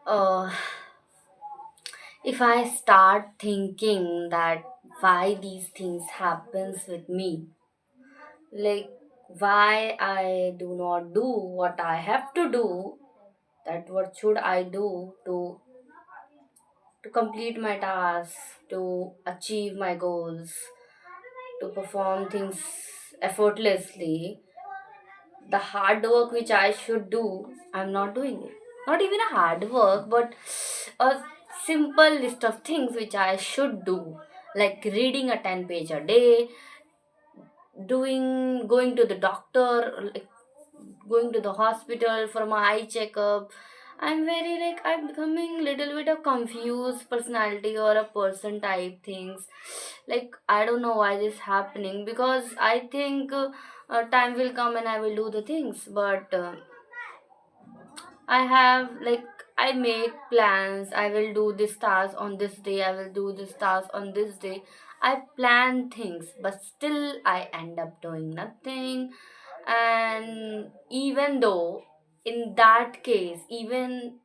uh, if I start thinking that why these things happens with me, like why I do not do what I have to do, that what should I do to complete my tasks, to achieve my goals, to perform things effortlessly, the hard work which I should do, I'm not doing it. Not even a hard work, but a simple list of things which I should do, like reading a 10 page a day, going to the doctor, like going to the hospital for my eye checkup. I'm becoming little bit of confused personality or a person type things. Like I don't know why this happening, because I think time will come and I will do the things, but I have like I make plans. I will do this task on this day. I will do this task on this day. I plan things, but still I end up doing nothing. And even though in that case, even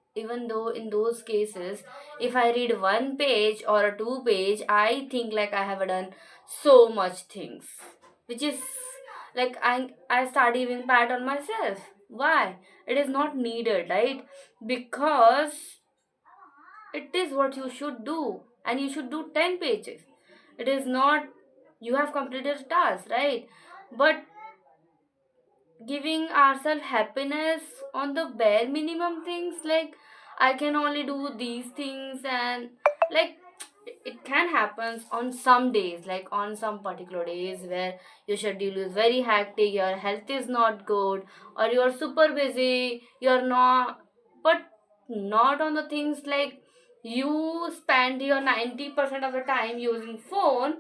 though in those cases, if I read one page or a two page, I think like I have done so much things, which is like I start giving pat on myself. Why? It is not needed, right? Because it is what you should do, and you should do 10 pages. It is not you have completed a task, right? But giving ourselves happiness on the bare minimum things, like I can only do these things, and like it can happen on some days, like on some particular days where your schedule is very hectic, your health is not good, or you're super busy, you're not, but not on the things like you spend your 90% of the time using phone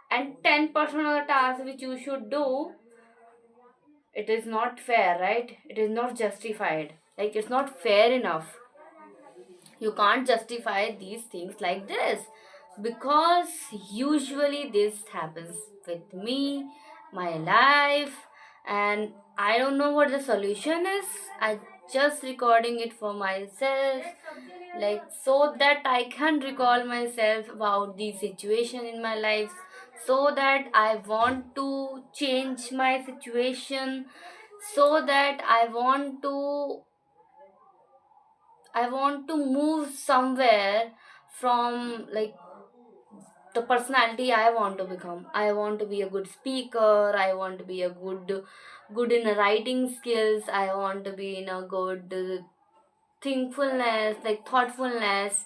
and 10% of the tasks which you should do. It is not fair, right? It is not justified, like it's not fair enough. You can't justify these things like this, because usually this happens with me, my life, and I don't know what the solution is. I just recording it for myself, like so that I can recall myself about the situation in my life, so that I want to change my situation, so that I want to move somewhere from like the personality I want to become. I want to be a good speaker. I want to be a good in writing skills. I want to be in a good thinkfulness, like thoughtfulness,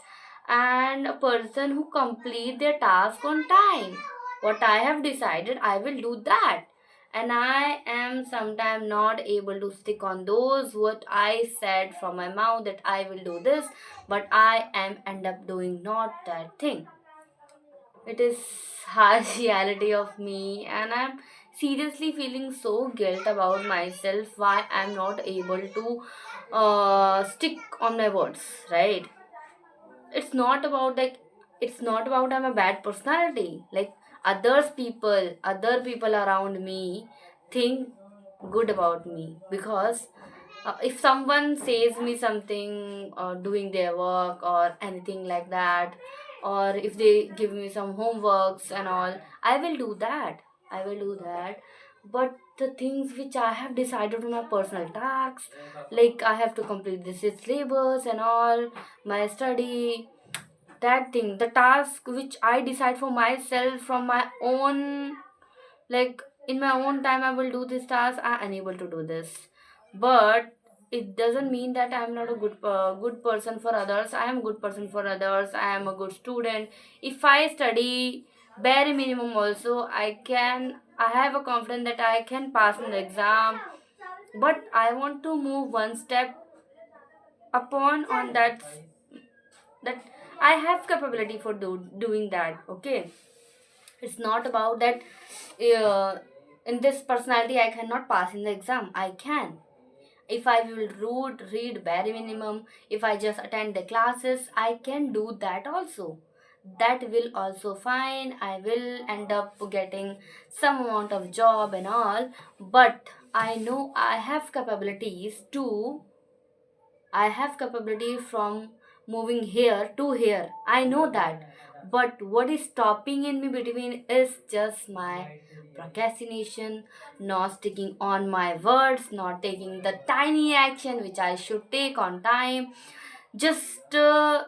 and a person who complete their task on time. What I have decided, I will do that. And I am sometimes not able to stick on those what I said from my mouth that I will do this, but I am end up doing not that thing. It is harsh reality of me, and I'm seriously feeling so guilt about myself why I'm not able to stick on my words, right? It's not about I'm a bad personality. Like other people around me think good about me, because if someone says me something doing their work or anything like that, or if they give me some homeworks and all, I will do that. But the things which I have decided on my personal tasks, like I have to complete this syllabus and all, my study, that thing, the task which I decide for myself from my own, like in my own time I will do this task, I'm unable to do this. But it doesn't mean that I'm not a good person for others. I am a good person for others. I am a good student. If I study bare minimum also, I have a confidence that I can pass in the exam. But I want to move one step upon on that I have capability for doing that. Okay, it's not about that uh, in this personality I cannot pass in the exam. I can, if I will read bare minimum, if I just attend the classes, I can do that also. That will also fine. I will end up getting some amount of job and all. But I know I have capability from moving here to here. I know that. But what is stopping in me between is just my procrastination, not sticking on my words, not taking the tiny action which I should take on time, just scrolling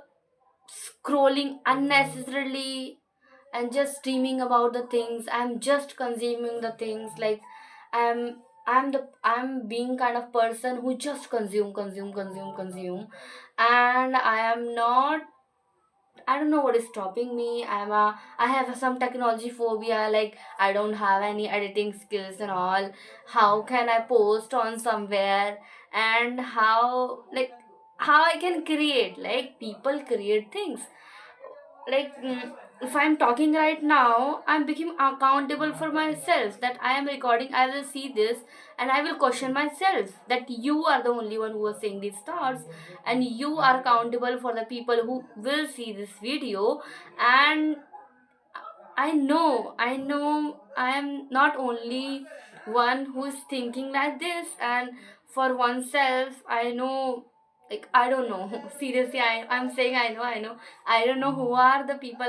unnecessarily and just dreaming about the things. I'm just consuming the things, like i'm I'm being kind of person who just consume, and I am not. I don't know what is stopping me. I have some technology phobia, like I don't have any editing skills and all. How can I post on somewhere, and how I can create, like people create things, like if I'm talking right now, I'm becoming accountable for myself, that I am recording, I will see this, and I will question myself that you are the only one who was saying these thoughts, and you are accountable for the people who will see this video. And I know I am not only one who is thinking like this, and for oneself, I know, like I don't know. Seriously, I'm saying I know. I don't know who are the people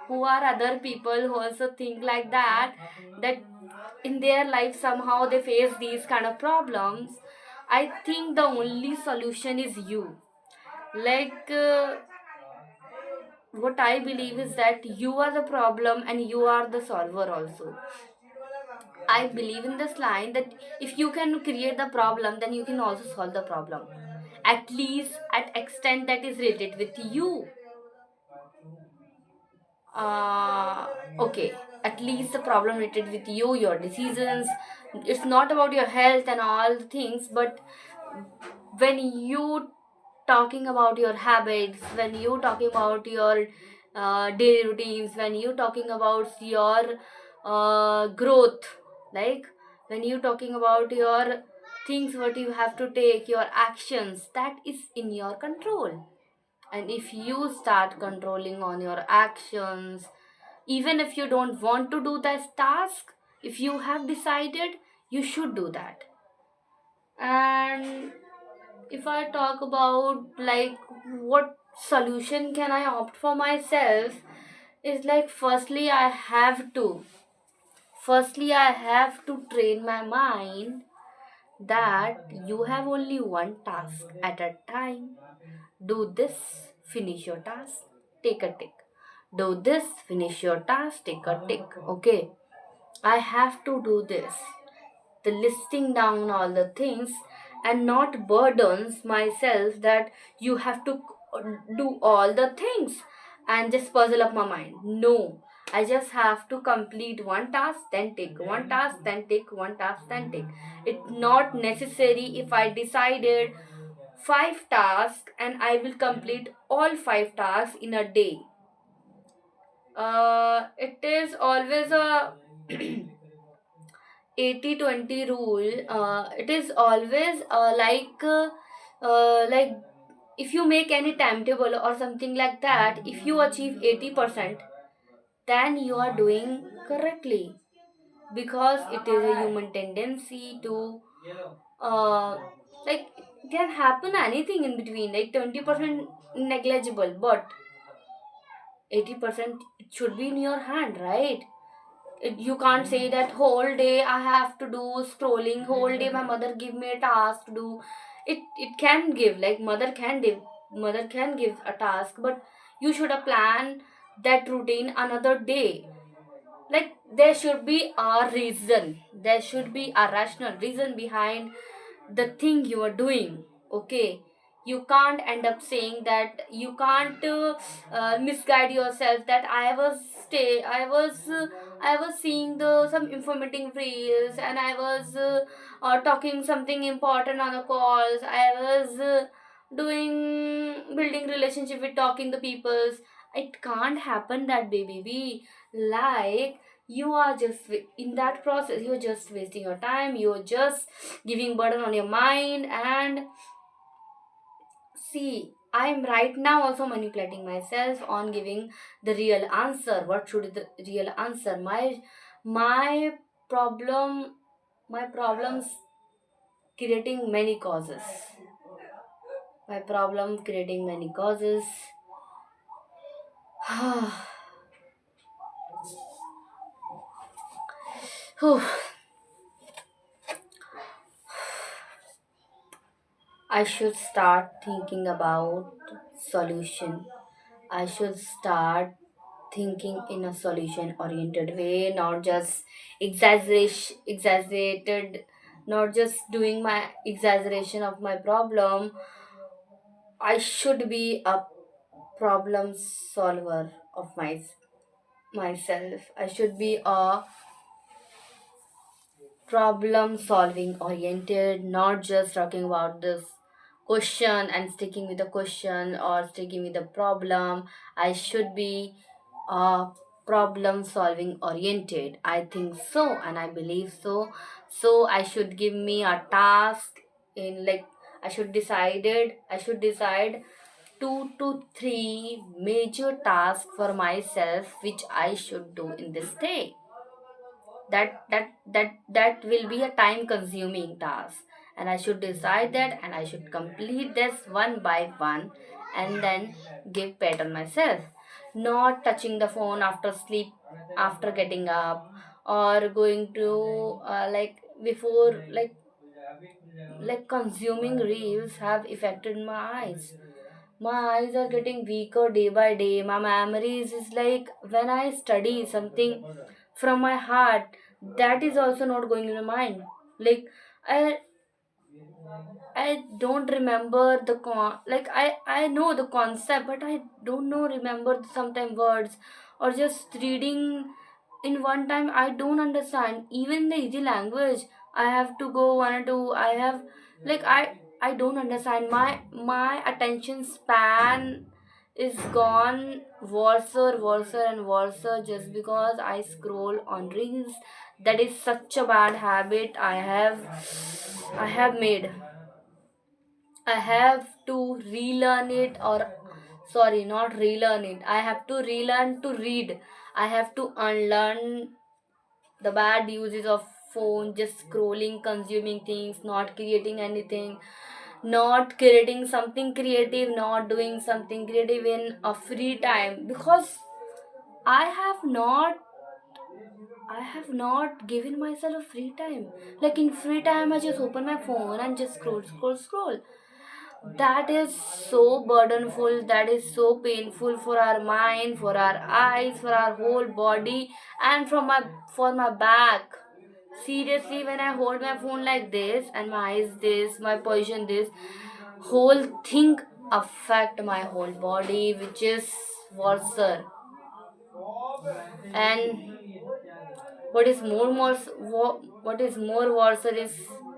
who are other people who also think like that, that in their life somehow they face these kind of problems. I think the only solution is you. Like what I believe is that you are the problem and you are the solver also. I believe in this line that if you can create the problem, then you can also solve the problem. At least at extent that is related with you. Uh, okay. At least the problem related with you, your decisions. It's not about your health and all the things, but when you talking about your habits, when you talking about your daily routines, when you talking about your growth, like when you talking about your things what you have to take, your actions, that is in your control. And if you start controlling on your actions, even if you don't want to do this task, if you have decided, you should do that. And if I talk about like what solution can I opt for myself, is like firstly I have to train my mind that you have only one task at a time. Do this, finish your task, take a tick. Do this, finish your task, take a tick. Okay, I have to do this, the listing down all the things, and not burdens myself that you have to do all the things and just puzzle up my mind. No, I just have to complete one task, then take one task, then take one task, then take. It's not necessary if I decided five tasks and I will complete all five tasks in a day. It is always a 80-20 rule. It is always like if you make any timetable or something like that, if you achieve 80%, then you are doing correctly, because it is a human tendency to uh, like can happen anything in between, like 20% negligible, but 80% it should be in your hand, right? You can't say that whole day I have to do scrolling, whole day my mother give me a task to do. It can give, like mother can give a task, but you should have planned that routine another day. Like there should be a reason, there should be a rational reason behind the thing you are doing. Okay, you can't end up saying that, you can't misguide yourself that I was seeing the some informative reels, and I was talking something important on the calls, I was doing building relationship with talking the peoples. It can't happen that way, baby. Like you are just in that process, you're just wasting your time, you're just giving burden on your mind. And see, I'm right now also manipulating myself on giving the real answer. What should be the real answer? My problem, my problems creating many causes. My problem creating many causes. Whew. I should start thinking about solution. I should start thinking in a solution oriented way, not just exaggerated, not just doing my exaggeration of my problem. I should be a problem solver of myself. I should be a problem solving oriented, not just talking about this question and sticking with the question or sticking with the problem. I should be problem solving oriented. I think so and I believe so. So I should give me a task in like I should decide 2 to 3 major tasks for myself which I should do in this day. That will be a time consuming task, and I should decide that and I should complete this one by one and then give pat on myself. Not touching the phone after sleep, after getting up, or going to before like consuming reels have affected my eyes. My eyes are getting weaker day by day. My memories is like when I study something from my heart, that is also not going in my mind. Like I I don't remember the I know the concept, but I don't know remember sometimes words, or just reading in one time I don't understand even the easy language. I have to go one or two. I have like I don't understand. My attention span is gone worse and worse just because I scroll on reels. That is such a bad habit I have made. I have to relearn it, or sorry, not relearn it. I have to relearn to read. I have to unlearn the bad uses of phone, just scrolling, consuming things, not creating anything, not creating something creative, not doing something creative in a free time, because I have not I have not given myself a free time. Like in free time I just open my phone and just scroll. That is so burdenful, that is so painful for our mind, for our eyes, for our whole body, and for my back. Seriously, when I hold my phone like this and my eyes this, my position this, whole thing affect my whole body, which is worse. And what is more worse is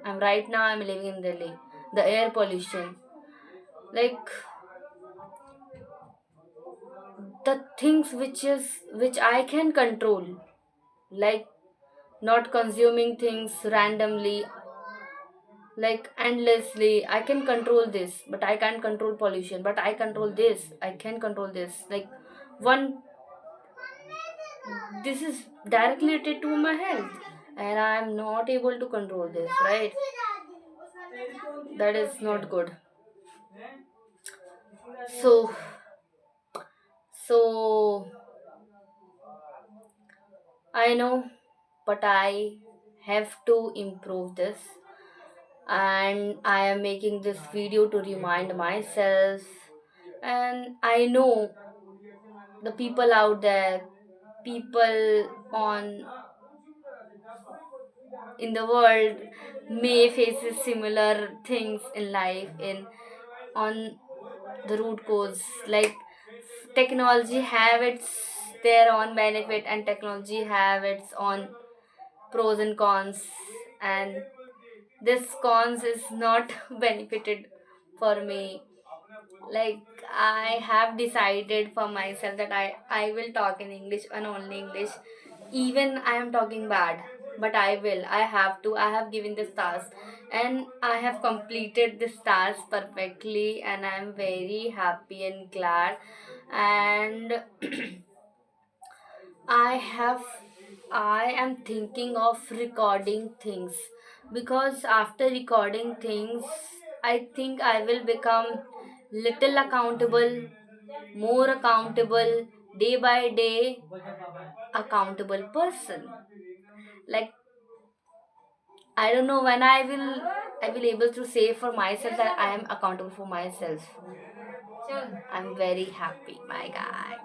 I'm living in Delhi. The air pollution, like the things which I can control, like not consuming things randomly, like endlessly. I can control this, but I can't control pollution. But I control this. I can control this. Like one, this is directly related to my health, and I'm not able to control this. Right? That is not good. So so I know, but I have to improve this, and I am making this video to remind myself. And I know the people out there, people on in the world may faces similar things in life in on the root cause. Like technology have its their own benefit, and technology have its own pros and cons, and this cons is not benefited for me. Like I have decided for myself that I will talk in English and only English, even I am talking bad, but I have to. I have given this task and I have completed this task perfectly, and I am very happy and glad. And I have I am thinking of recording things, because after recording things I think I will become little accountable, more accountable, day by day accountable person. Like, I don't know when I will able to say for myself that I am accountable for myself. I'm very happy, my guys.